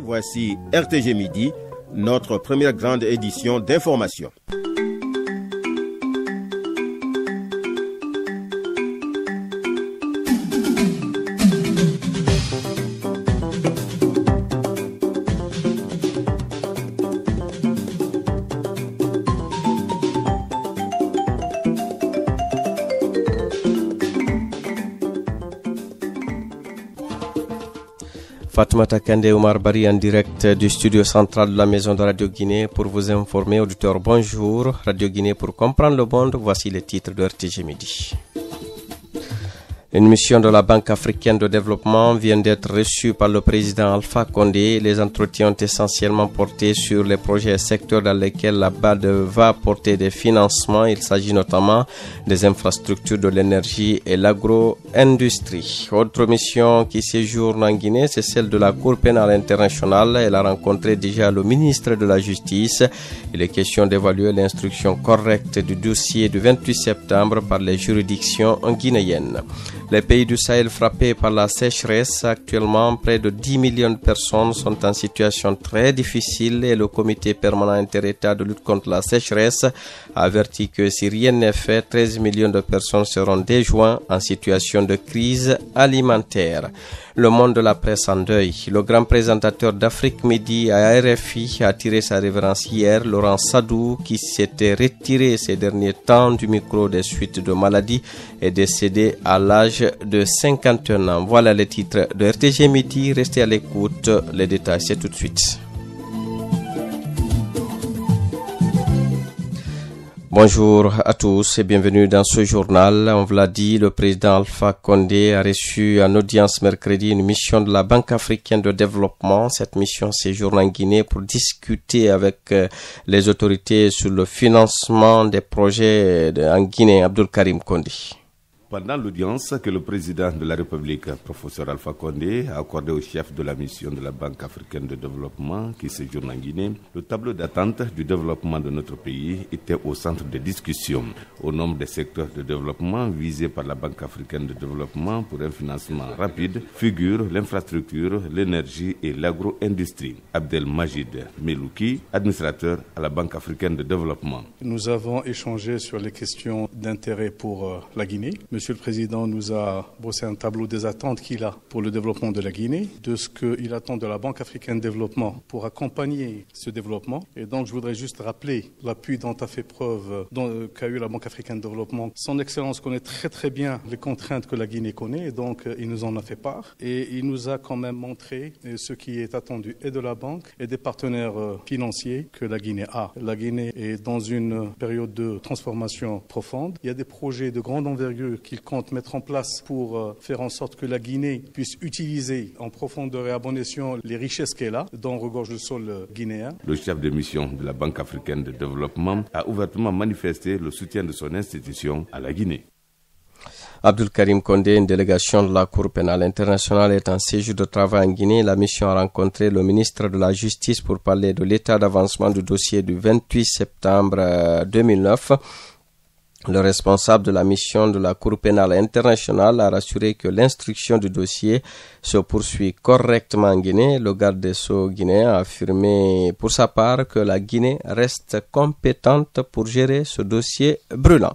Voici RTG Midi, notre première grande édition d'information. Fatoumata Kandé Oumar Bari en direct du studio central de la Maison de Radio Guinée pour vous informer. Auditeurs, bonjour. Radio Guinée pour comprendre le monde, voici les titres de RTG Midi. Une mission de la Banque africaine de développement vient d'être reçue par le président Alpha Condé. Les entretiens ont essentiellement porté sur les projets et secteurs dans lesquels la BAD va apporter des financements. Il s'agit notamment des infrastructures de l'énergie et l'agro-industrie. Autre mission qui séjourne en Guinée, c'est celle de la Cour pénale internationale. Elle a rencontré déjà le ministre de la Justice. Il est question d'évaluer l'instruction correcte du dossier du 28 septembre par les juridictions guinéennes. Les pays du Sahel frappés par la sécheresse, actuellement près de 10 millions de personnes sont en situation très difficile et le comité permanent inter-État de lutte contre la sécheresse a averti que si rien n'est fait, 13 millions de personnes seront dès juin en situation de crise alimentaire. Le monde de la presse en deuil. Le grand présentateur d'Afrique Midi à RFI a tiré sa révérence hier, Laurent Sadou, qui s'était retiré ces derniers temps du micro des suites de maladie, est décédé à l'âge de 51 ans. Voilà les titres de RTG Midi. Restez à l'écoute. Les détails, c'est tout de suite. Bonjour à tous et bienvenue dans ce journal. On vous l'a dit, le président Alpha Condé a reçu en audience mercredi une mission de la Banque africaine de développement. Cette mission séjourne en Guinée pour discuter avec les autorités sur le financement des projets en Guinée. Abdul Karim Condé. Pendant l'audience que le président de la République, professeur Alpha Condé, a accordée au chef de la mission de la Banque africaine de développement qui séjourne en Guinée, le tableau d'attente du développement de notre pays était au centre des discussions. Au nombre des secteurs de développement visés par la Banque africaine de développement pour un financement rapide figurent l'infrastructure, l'énergie et l'agro-industrie. Abdelmajid Melouki, administrateur à la Banque africaine de développement. Nous avons échangé sur les questions d'intérêt pour la Guinée. Monsieur le Président nous a brossé un tableau des attentes qu'il a pour le développement de la Guinée, de ce qu'il attend de la Banque africaine de développement pour accompagner ce développement. Et donc je voudrais juste rappeler l'appui dont a fait preuve, qu'a eu la Banque africaine de développement. Son Excellence connaît très très bien les contraintes que la Guinée connaît et donc il nous en a fait part. Et il nous a quand même montré ce qui est attendu et de la Banque et des partenaires financiers que la Guinée a. La Guinée est dans une période de transformation profonde. Il y a des projets de grande envergure qu'il compte mettre en place pour faire en sorte que la Guinée puisse utiliser en profondeur et à bon escient les richesses qu'elle a, dont regorge le sol guinéen. Le chef de mission de la Banque africaine de développement a ouvertement manifesté le soutien de son institution à la Guinée. Abdul Karim Condé, une délégation de la Cour pénale internationale, est en séjour de travail en Guinée. La mission a rencontré le ministre de la Justice pour parler de l'état d'avancement du dossier du 28 septembre 2009. Le responsable de la mission de la Cour pénale internationale a rassuré que l'instruction du dossier se poursuit correctement en Guinée. Le garde des Sceaux guinéen a affirmé pour sa part que la Guinée reste compétente pour gérer ce dossier brûlant.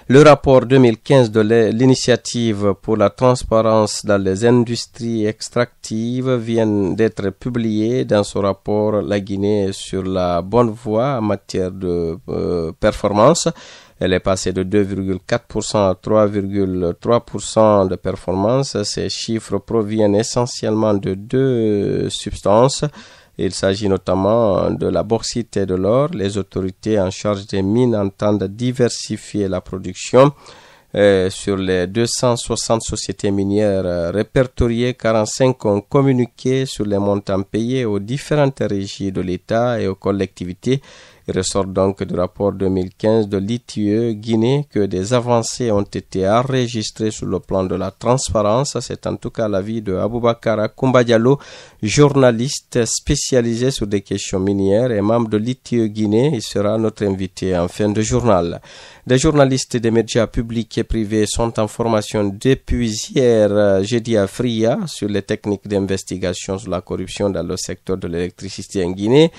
Le rapport 2015 de l'initiative pour la transparence dans les industries extractives vient d'être publié. Dans ce rapport, la Guinée est sur la bonne voie en matière de performance. Elle est passée de 2,4% à 3,3% de performance. Ces chiffres proviennent essentiellement de deux substances. Il s'agit notamment de la bauxite et de l'or. Les autorités en charge des mines entendent diversifier la production. Sur les 260 sociétés minières répertoriées, 45 ont communiqué sur les montants payés aux différentes régies de l'État et aux collectivités Il ressort donc du rapport 2015 de l'ITIE Guinée que des avancées ont été enregistrées sur le plan de la transparence. C'est en tout cas l'avis de Aboubakar Koumba Diallo, journaliste spécialisé sur des questions minières et membre de l'ITIE Guinée. Il sera notre invité en fin de journal. Des journalistes des médias publics et privés sont en formation depuis hier jeudi à Fria sur les techniques d'investigation sur la corruption dans le secteur de l'électricité en Guinée.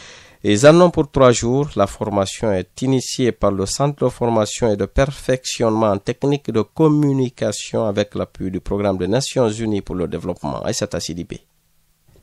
Ils en ont pour 3 jours. La formation est initiée par le Centre de formation et de perfectionnement en technique de communication avec l'appui du Programme des Nations Unies pour le développement. Aïssata Sidibé.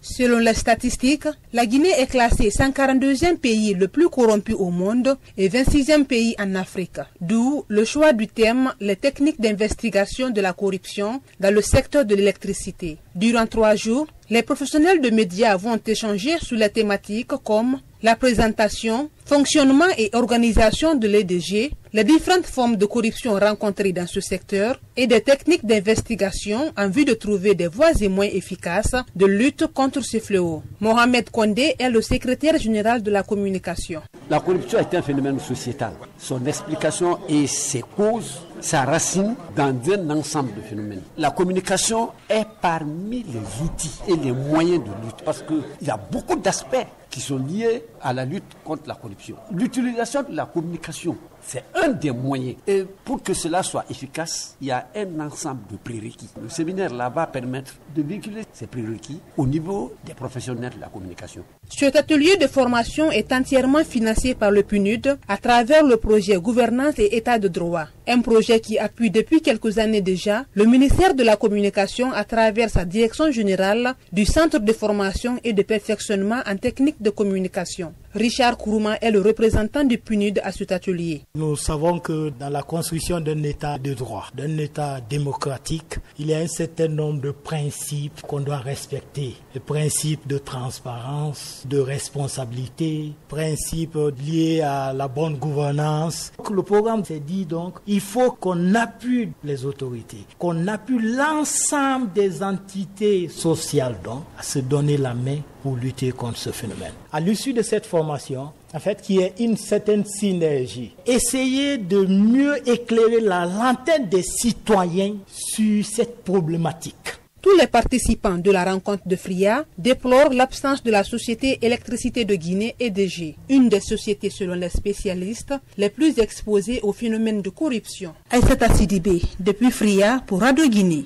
Selon les statistiques, la Guinée est classée 142e pays le plus corrompu au monde et 26e pays en Afrique. D'où le choix du thème « Les techniques d'investigation de la corruption dans le secteur de l'électricité ». Durant 3 jours, les professionnels de médias vont échanger sur les thématiques comme la présentation, fonctionnement et organisation de l'EDG, les différentes formes de corruption rencontrées dans ce secteur et des techniques d'investigation en vue de trouver des voies et moyens efficaces de lutte contre ce fléau. Mohamed Kondé est le secrétaire général de la communication. La corruption est un phénomène sociétal. Son explication et ses causes, sa racine dans un ensemble de phénomènes. La communication est parmi les outils et les moyens de lutte parce qu'il y a beaucoup d'aspects qui sont liés à la lutte contre la corruption. L'utilisation de la communication, c'est un des moyens. Et pour que cela soit efficace, il y a un ensemble de prérequis. Le séminaire là va permettre de véhiculer ces prérequis au niveau des professionnels de la communication. Cet atelier de formation est entièrement financé par le PNUD à travers le projet Gouvernance et État de droit. Un projet qui appuie depuis quelques années déjà le ministère de la Communication à travers sa direction générale du Centre de formation et de perfectionnement en technique de communication. Richard Kourouma est le représentant du PNUD à cet atelier. Nous savons que dans la construction d'un État de droit, d'un État démocratique, il y a un certain nombre de principes qu'on doit respecter. Les principes de transparence, de responsabilité, principes liés à la bonne gouvernance. Le programme s'est dit donc, il faut qu'on appuie les autorités, qu'on appuie l'ensemble des entités sociales donc, à se donner la main pour lutter contre ce phénomène. À l'issue de cette formation, en fait, qu'il y ait une certaine synergie. Essayer de mieux éclairer la lanterne des citoyens sur cette problématique. Tous les participants de la rencontre de Fria déplorent l'absence de la société électricité de Guinée EDG, une des sociétés selon les spécialistes les plus exposées au phénomène de corruption. Aïssata Sidibé, depuis Fria pour Radio Guinée.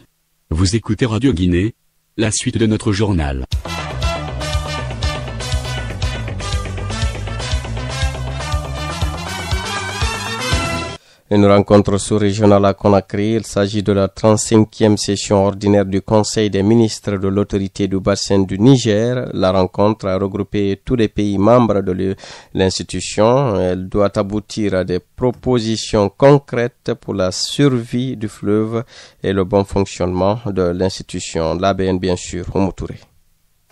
Vous écoutez Radio Guinée, la suite de notre journal. Une rencontre sous-régionale à Conakry. Il s'agit de la 35e session ordinaire du Conseil des ministres de l'autorité du bassin du Niger. La rencontre a regroupé tous les pays membres de l'institution. Elle doit aboutir à des propositions concrètes pour la survie du fleuve et le bon fonctionnement de l'institution. L'ABN bien sûr, Oumoutouré.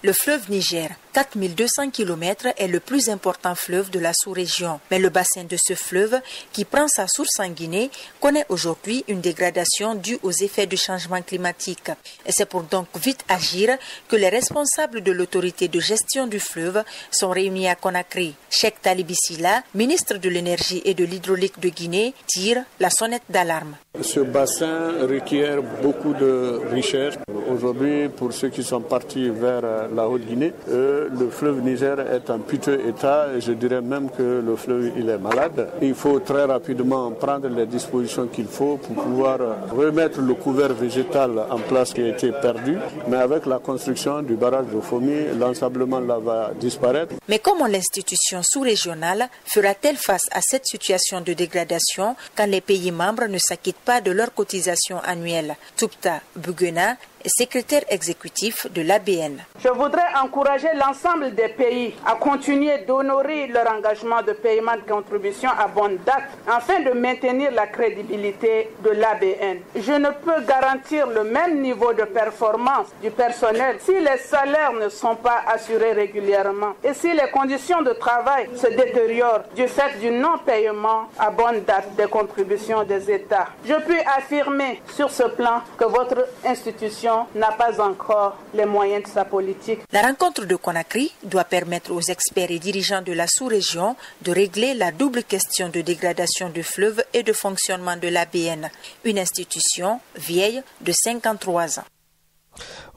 Le fleuve Niger, 4200 km, est le plus important fleuve de la sous-région. Mais le bassin de ce fleuve, qui prend sa source en Guinée, connaît aujourd'hui une dégradation due aux effets du changement climatique. Et c'est pour donc vite agir que les responsables de l'autorité de gestion du fleuve sont réunis à Conakry. Cheikh Talibi Silla, ministre de l'énergie et de l'hydraulique de Guinée, tire la sonnette d'alarme. Ce bassin requiert beaucoup de richesse. Aujourd'hui, pour ceux qui sont partis vers la Haute-Guinée, le fleuve Niger est en piteux état et je dirais même que le fleuve il est malade. Il faut très rapidement prendre les dispositions qu'il faut pour pouvoir remettre le couvert végétal en place qui a été perdu. Mais avec la construction du barrage de Fomi, l'ensablement là va disparaître. Mais comment l'institution sous-régionale fera-t-elle face à cette situation de dégradation quand les pays membres ne s'acquittent pas de leurs cotisations annuelles? Toupta Bugena est secrétaire exécutif de l'ABN. Je voudrais encourager l'ensemble des pays à continuer d'honorer leur engagement de paiement de contribution à bonne date afin de maintenir la crédibilité de l'ABN. Je ne peux garantir le même niveau de performance du personnel si les salaires ne sont pas assurés régulièrement et si les conditions de travail se détériorent du fait du non-paiement à bonne date des contributions des États. Je puis affirmer sur ce plan que votre institution sous-région n'a pas encore les moyens de sa politique. La rencontre de Conakry doit permettre aux experts et dirigeants de la sous-région de régler la double question de dégradation du fleuve et de fonctionnement de l'ABN, une institution vieille de 53 ans.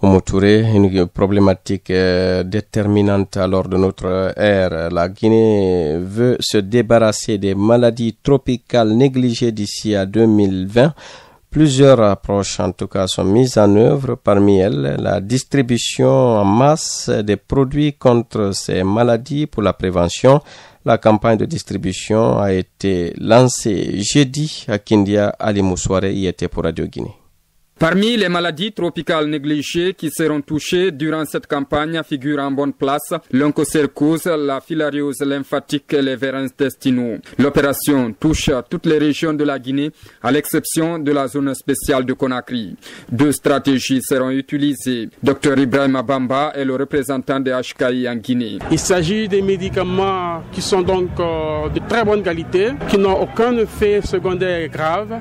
Oumou Touré, une problématique déterminante à l'ordre de notre ère. La Guinée veut se débarrasser des maladies tropicales négligées d'ici à 2020. Plusieurs approches, en tout cas, sont mises en œuvre. Parmi elles, la distribution en masse des produits contre ces maladies pour la prévention. La campagne de distribution a été lancée jeudi à Kindia. Ali Moussoiré y était pour Radio Guinée. Parmi les maladies tropicales négligées qui seront touchées durant cette campagne figurent en bonne place l'onchocercose, la filariose lymphatique et les vers intestinaux. L'opération touche toutes les régions de la Guinée, à l'exception de la zone spéciale de Conakry. 2 stratégies seront utilisées. Dr Ibrahim Abamba est le représentant des HKI en Guinée. Il s'agit des médicaments qui sont donc de très bonne qualité, qui n'ont aucun effet secondaire grave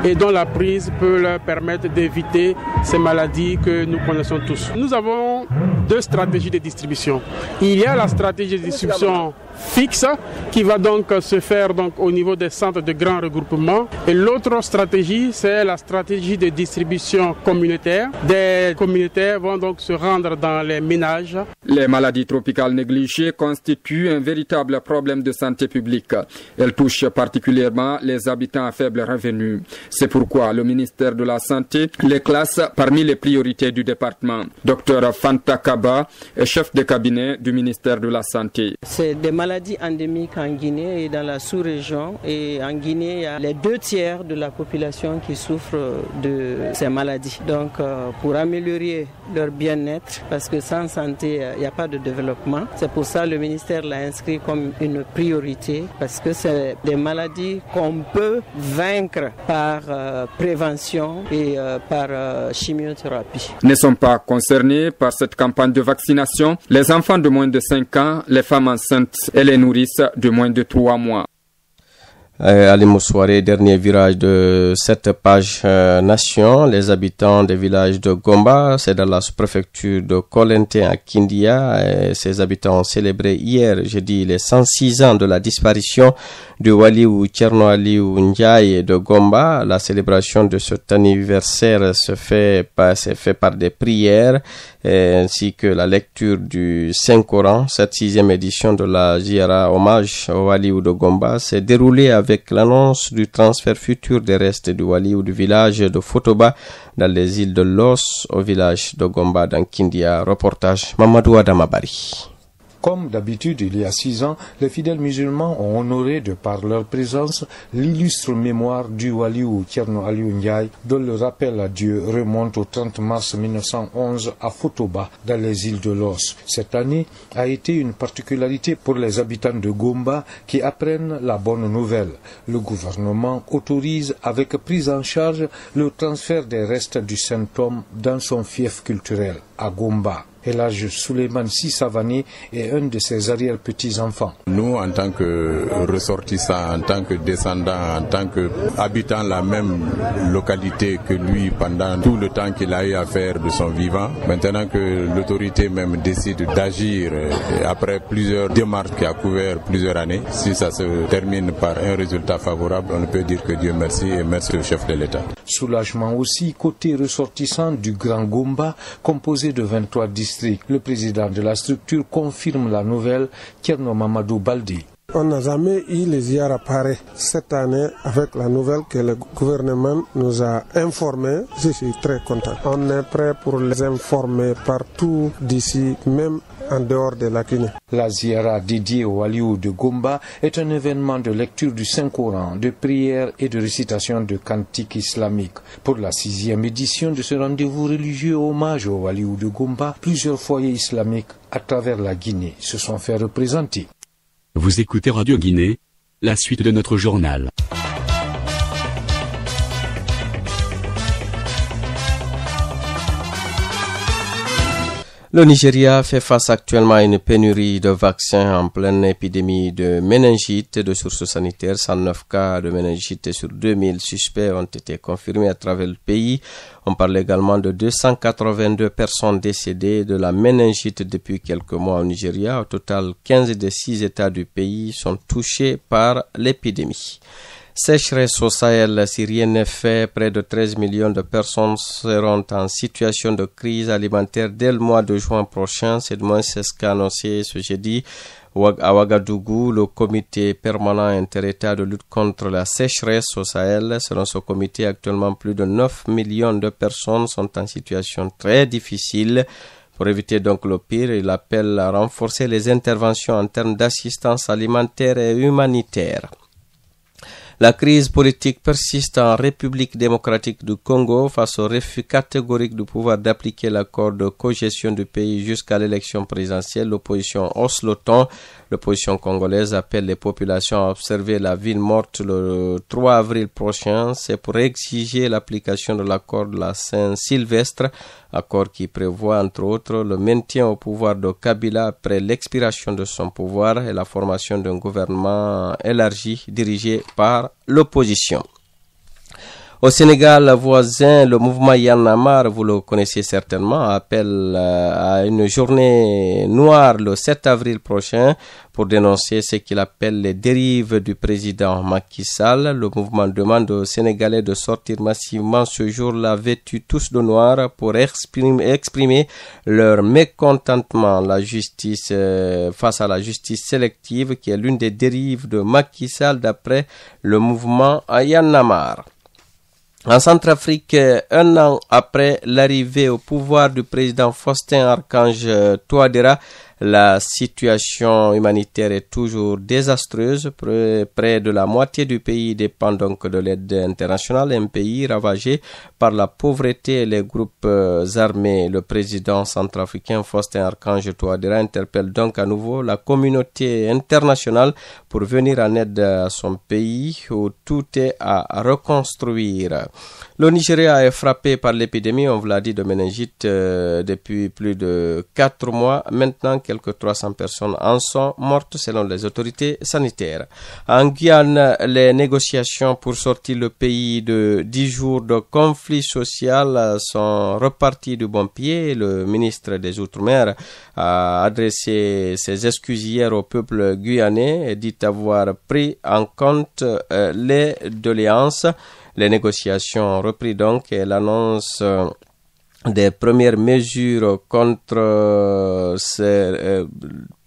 et dont la prise peut leur permettre d'éviter ces maladies que nous connaissons tous. Nous avons 2 stratégies de distribution. Il y a la stratégie de distribution fixe qui va donc se faire donc au niveau des centres de grand regroupement, et l'autre stratégie, c'est la stratégie de distribution communautaire. Des communautaires vont donc se rendre dans les ménages. Les maladies tropicales négligées constituent un véritable problème de santé publique. Elles touchent particulièrement les habitants à faible revenu. C'est pourquoi le ministère de la Santé les classe parmi les priorités du département. Dr Fanta Kaba est chef de cabinet du ministère de la Santé. C'est des maladies endémiques en Guinée et dans la sous-région. Et en Guinée, il y a les 2/3 de la population qui souffrent de ces maladies. Donc, pour améliorer leur bien-être, parce que sans santé, il n'y a pas de développement. C'est pour ça que le ministère l'a inscrit comme une priorité, parce que c'est des maladies qu'on peut vaincre par prévention et par chimiothérapie. Ne sont pas concernés par cette campagne de vaccination les enfants de moins de 5 ans, les femmes enceintes et les nourrices de moins de 3 mois. Ali Moussoiré, dernier virage de cette page Nation. Les habitants des villages de Gomba, c'est dans la sous-préfecture de Kolente à Kindia. Et ces habitants ont célébré hier, jeudi, les 106 ans de la disparition de Waliou Tcherno Aliou Ndiaye de Gomba. La célébration de cet anniversaire se fait par des prières ainsi que la lecture du Saint-Coran. Cette 6e édition de la Ziara hommage au Waliou de Gomba s'est déroulée avec l'annonce du transfert futur des restes du Waliou du village de Fotoba dans les îles de Los au village de Gomba dans Kindia. Reportage Mamadou Adamabari. Comme d'habitude, il y a 6 ans, les fidèles musulmans ont honoré, de par leur présence, l'illustre mémoire du Waliou Tcherno Aliou Ndiaye, dont le rappel à Dieu remonte au 30 mars 1911 à Fotoba, dans les îles de Los. Cette année a été une particularité pour les habitants de Gomba qui apprennent la bonne nouvelle. Le gouvernement autorise avec prise en charge le transfert des restes du saint homme dans son fief culturel, à Gomba. Elhadj Souleymane Sissavani est un de ses arrière-petits-enfants. Nous, en tant que ressortissants, en tant que descendants, en tant qu'habitants la même localité que lui pendant tout le temps qu'il a eu à faire de son vivant, maintenant que l'autorité même décide d'agir après plusieurs démarches qui a couvert plusieurs années, si ça se termine par un résultat favorable, on ne peut dire que Dieu merci et merci au chef de l'État. Soulagement aussi côté ressortissant du Grand Gomba, composé de 23 districts. Le président de la structure confirme la nouvelle, Tcherno Mamadou Baldi. On n'a jamais eu les ziyaras pareils cette année avec la nouvelle que le gouvernement nous a informés. Je suis très content. On est prêt pour les informer partout d'ici, même en dehors de la Guinée. La ziyara dédiée au Waliou de Gomba est un événement de lecture du Saint-Coran, de prière et de récitation de cantiques islamiques. Pour la 6e édition de ce rendez-vous religieux hommage au Waliou de Gomba, plusieurs foyers islamiques à travers la Guinée se sont fait représenter. Vous écoutez Radio Guinée, la suite de notre journal. Le Nigeria fait face actuellement à une pénurie de vaccins en pleine épidémie de méningite. De sources sanitaires, 109 cas de méningite sur 2000 suspects ont été confirmés à travers le pays. On parle également de 282 personnes décédées de la méningite depuis quelques mois au Nigeria. Au total, 15 des 6 États du pays sont touchés par l'épidémie. Sécheresse au Sahel, si rien n'est fait, près de 13 millions de personnes seront en situation de crise alimentaire dès le mois de juin prochain. C'est ce qu'a annoncé ce jeudi à Ouagadougou le comité permanent inter-État de lutte contre la sécheresse au Sahel. Selon ce comité, actuellement plus de 9 millions de personnes sont en situation très difficile. Pour éviter donc le pire, il appelle à renforcer les interventions en termes d'assistance alimentaire et humanitaire. La crise politique persiste en République démocratique du Congo face au refus catégorique du pouvoir d'appliquer l'accord de cogestion du pays jusqu'à l'élection présidentielle. L'opposition hausse le ton. L'opposition congolaise appelle les populations à observer la ville morte le 3 avril prochain. C'est pour exiger l'application de l'accord de la Saint-Sylvestre, accord qui prévoit entre autres le maintien au pouvoir de Kabila après l'expiration de son pouvoir et la formation d'un gouvernement élargi dirigé par l'opposition. Au Sénégal voisin, le mouvement Y'en a marre, vous le connaissez certainement, appelle à une journée noire le 7 avril prochain pour dénoncer ce qu'il appelle les dérives du président Macky Sall. Le mouvement demande aux Sénégalais de sortir massivement ce jour-là vêtus tous de noir pour exprimer leur mécontentement face à la justice sélective qui est l'une des dérives de Macky Sall d'après le mouvement Y'en a marre. En Centrafrique, un an après l'arrivée au pouvoir du président Faustin Archange Touadéra, la situation humanitaire est toujours désastreuse. Près de la moitié du pays dépend donc de l'aide internationale, un pays ravagé par la pauvreté et les groupes armés. Le président centrafricain Faustin Archange Touadéra interpelle donc à nouveau la communauté internationale pour venir en aide à son pays où tout est à reconstruire. Le Nigeria est frappé par l'épidémie, on vous l'a dit, de méningite depuis plus de 4 mois. Maintenant, quelques 300 personnes en sont mortes selon les autorités sanitaires. En Guyane, les négociations pour sortir le pays de 10 jours de conflit social sont reparties du bon pied. Le ministre des Outre-mer a adressé ses excuses hier au peuple guyanais et dit avoir pris en compte les doléances. Les négociations ont repris donc et l'annonce des premières mesures contre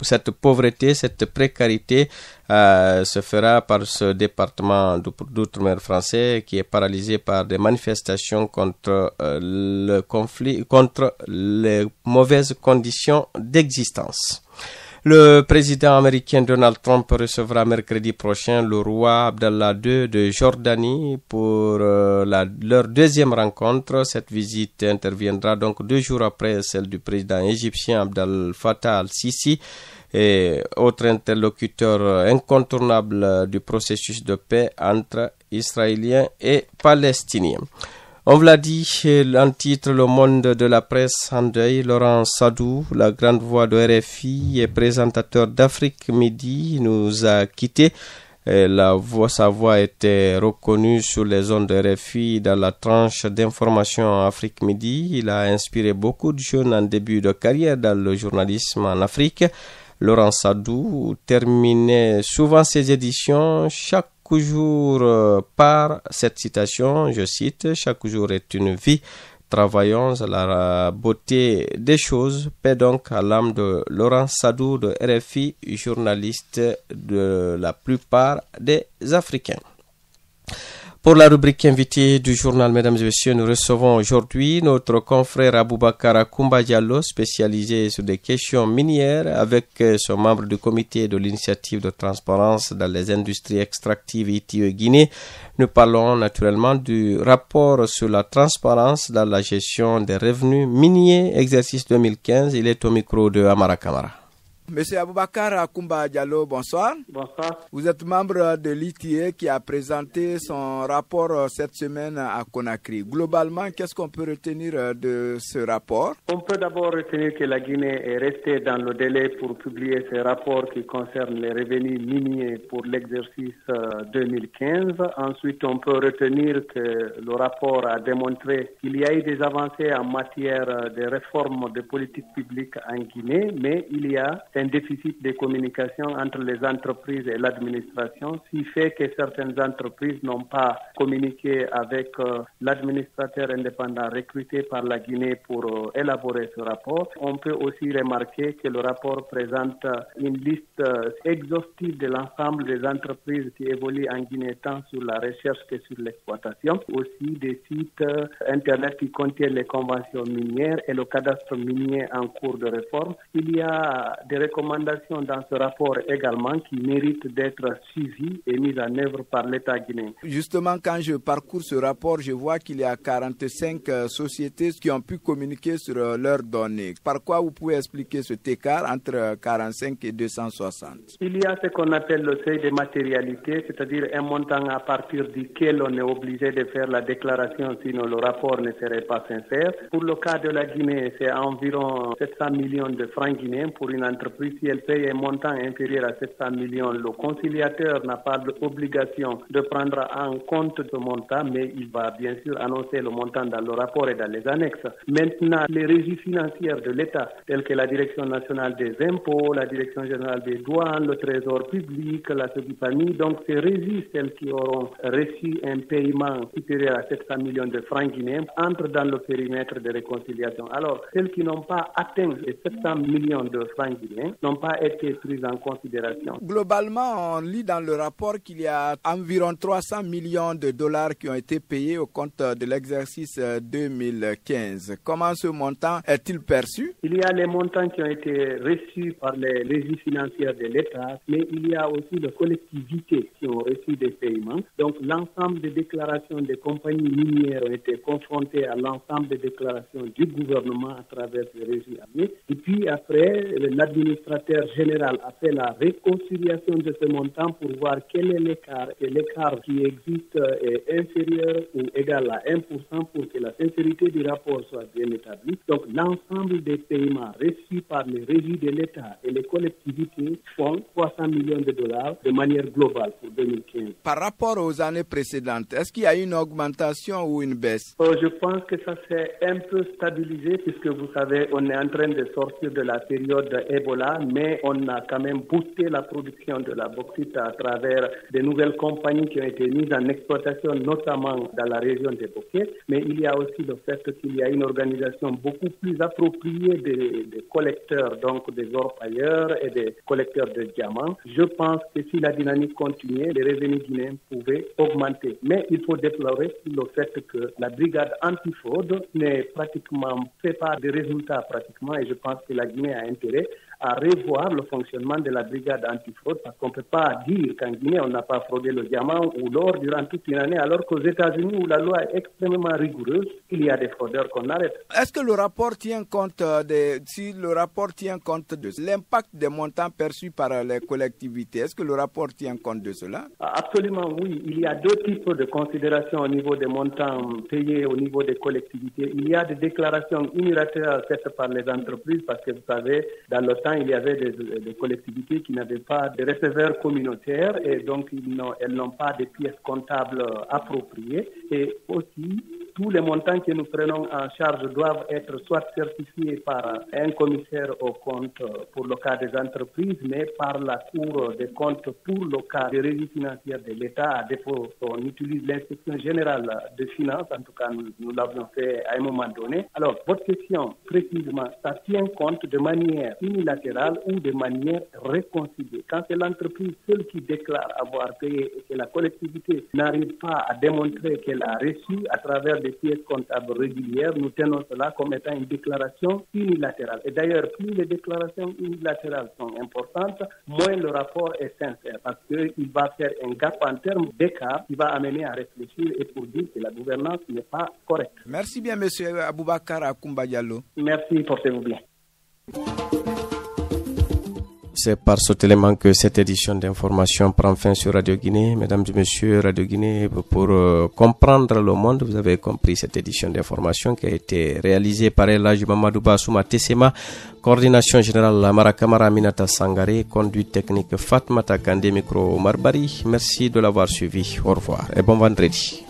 cette pauvreté, cette précarité se fera par ce département d'outre-mer français qui est paralysé par des manifestations contre le conflit, contre les mauvaises conditions d'existence. Le président américain Donald Trump recevra mercredi prochain le roi Abdallah II de Jordanie pour leur deuxième rencontre. Cette visite interviendra donc 2 jours après celle du président égyptien Abdel Fattah al-Sisi, et autre interlocuteur incontournable du processus de paix entre Israéliens et Palestiniens. On vous l'a dit, en titre, le monde de la presse en deuil. Laurent Sadou, la grande voix de RFI et présentateur d'Afrique Midi, nous a quittés. Sa voix était reconnue sur les ondes de RFI dans la tranche d'information Afrique Midi. Il a inspiré beaucoup de jeunes en début de carrière dans le journalisme en Afrique. Laurent Sadou terminait souvent ses éditions chaque jour par cette citation, je cite: « Chaque jour est une vie, travaillons à la beauté des choses ». Paix donc à l'âme de Laurent Sadou de RFI, journaliste de la plupart des Africains. Pour la rubrique invitée du journal, mesdames et messieurs, nous recevons aujourd'hui notre confrère Aboubakar Koumba Diallo, spécialisé sur des questions minières, avec son membre du comité de l'initiative de transparence dans les industries extractives ITIE-Guinée. Nous parlons naturellement du rapport sur la transparence dans la gestion des revenus miniers, exercice 2015. Il est au micro de Amara Kamara. Monsieur Aboubakar Akoumba Diallo, bonsoir. Bonsoir. Vous êtes membre de l'ITA qui a présenté son rapport cette semaine à Conakry. Globalement, qu'est-ce qu'on peut retenir de ce rapport? On peut d'abord retenir que la Guinée est restée dans le délai pour publier ce rapport qui concerne les revenus miniers pour l'exercice 2015. Ensuite, on peut retenir que le rapport a démontré qu'il y a eu des avancées en matière de réforme de politique publique en Guinée, mais il y a un déficit de communication entre les entreprises et l'administration, ce qui fait que certaines entreprises n'ont pas communiqué avec l'administrateur indépendant recruté par la Guinée pour élaborer ce rapport. On peut aussi remarquer que le rapport présente une liste exhaustive de l'ensemble des entreprises qui évoluent en Guinée, tant sur la recherche que sur l'exploitation, aussi des sites Internet qui contiennent les conventions minières et le cadastre minier en cours de réforme. Il y a des recommandations dans ce rapport également qui méritent d'être suivies et mises en œuvre par l'État guinéen. Justement, quand je parcours ce rapport, je vois qu'il y a 45 sociétés qui ont pu communiquer sur leurs données. Par quoi vous pouvez expliquer cet écart entre 45 et 260? Il y a ce qu'on appelle le seuil de matérialité, c'est-à-dire un montant à partir duquel on est obligé de faire la déclaration, sinon le rapport ne serait pas sincère. Pour le cas de la Guinée, c'est environ 700 millions de francs guinéens pour une entreprise. Si elle paye un montant inférieur à 700 millions, le conciliateur n'a pas l'obligation de prendre en compte ce montant, mais il va bien sûr annoncer le montant dans le rapport et dans les annexes. Maintenant, les régies financières de l'État, telles que la Direction nationale des impôts, la Direction générale des douanes, le Trésor public, la SOGIPAMI, donc ces régies, celles qui auront reçu un paiement supérieur à 700 millions de francs guinéens, entrent dans le périmètre de réconciliation. Alors, celles qui n'ont pas atteint les 700 millions de francs guinéens n'ont pas été prises en considération. Globalement, on lit dans le rapport qu'il y a environ 300 millions de dollars qui ont été payés au compte de l'exercice 2015. Comment ce montant est-il perçu? Il y a les montants qui ont été reçus par les régies financières de l'État, mais il y a aussi les collectivités qui ont reçu des paiements. Donc l'ensemble des déclarations des compagnies minières ont été confrontées à l'ensemble des déclarations du gouvernement à travers les régies armées. Et puis après, l'administrateur général a fait la réconciliation de ce montant pour voir quel est l'écart. Et l'écart qui existe est inférieur ou égal à 1% pour que la sincérité du rapport soit bien établie. Donc l'ensemble des paiements reçus par les régies de l'État et les collectivités font 300 millions de dollars de manière globale pour 2015. Par rapport aux années précédentes, est-ce qu'il y a une augmentation ou une baisse? Je pense que ça s'est un peu stabilisé puisque vous savez, on est en train de sortir de la période Ebola, mais on a quand même boosté la production de la bauxite à travers de nouvelles compagnies qui ont été mises en exploitation, notamment dans la région des Bokeh. Mais il y a aussi le fait qu'il y a une organisation beaucoup plus appropriée des collecteurs, donc des orpailleurs et des collecteurs de diamants. Je pense que si la dynamique continuait, les revenus guinéens pouvaient augmenter. Mais il faut déplorer le fait que la brigade antifraude n'est pratiquement fait pas de résultats pratiquement, et je pense que la Guinée a intérêt à revoir le fonctionnement de la brigade antifraude, parce qu'on ne peut pas dire qu'en Guinée on n'a pas fraudé le diamant ou l'or durant toute une année, alors qu'aux États-Unis où la loi est extrêmement rigoureuse, il y a des fraudeurs qu'on arrête. Est-ce que le rapport tient compte de l'impact des montants perçus par les collectivités? Est-ce que le rapport tient compte de cela? Absolument oui. Il y a deux types de considérations au niveau des montants payés au niveau des collectivités. Il y a des déclarations unilatérales faites par les entreprises, parce que vous savez, dans le temps, il y avait des collectivités qui n'avaient pas de receveurs communautaires et donc elles n'ont pas de pièces comptables appropriées. Et aussi, tous les montants que nous prenons en charge doivent être soit certifiés par un commissaire aux comptes pour le cas des entreprises, mais par la Cour des comptes pour le cas des régies financières de l'État. À défaut, on utilise l'inspection générale des finances, en tout cas nous l'avions fait à un moment donné. Alors, votre question, précisément, ça tient compte de manière unilatérale ou de manière réconciliée. Quand c'est l'entreprise seule qui déclare avoir payé et que la collectivité n'arrive pas à démontrer qu'elle a reçu à travers des pièces comptables régulières, nous tenons cela comme étant une déclaration unilatérale. Et d'ailleurs, plus les déclarations unilatérales sont importantes, moins le rapport est sincère, parce qu'il va faire un gap en termes d'écart qui va amener à réfléchir et pour dire que la gouvernance n'est pas correcte. Merci bien, monsieur Aboubakar Akoumba Diallo. Merci, portez-vous bien. C'est par cet élément que cette édition d'information prend fin sur Radio Guinée. Mesdames et messieurs, Radio Guinée, pour comprendre le monde, vous avez compris cette édition d'information qui a été réalisée par Elhadji Mamadou Bassouma Tessema, coordination générale Mara Kamara Aminata Sangaré, conduite technique Fatmata Kandé, micro Omar Bari. Merci de l'avoir suivi. Au revoir et bon vendredi.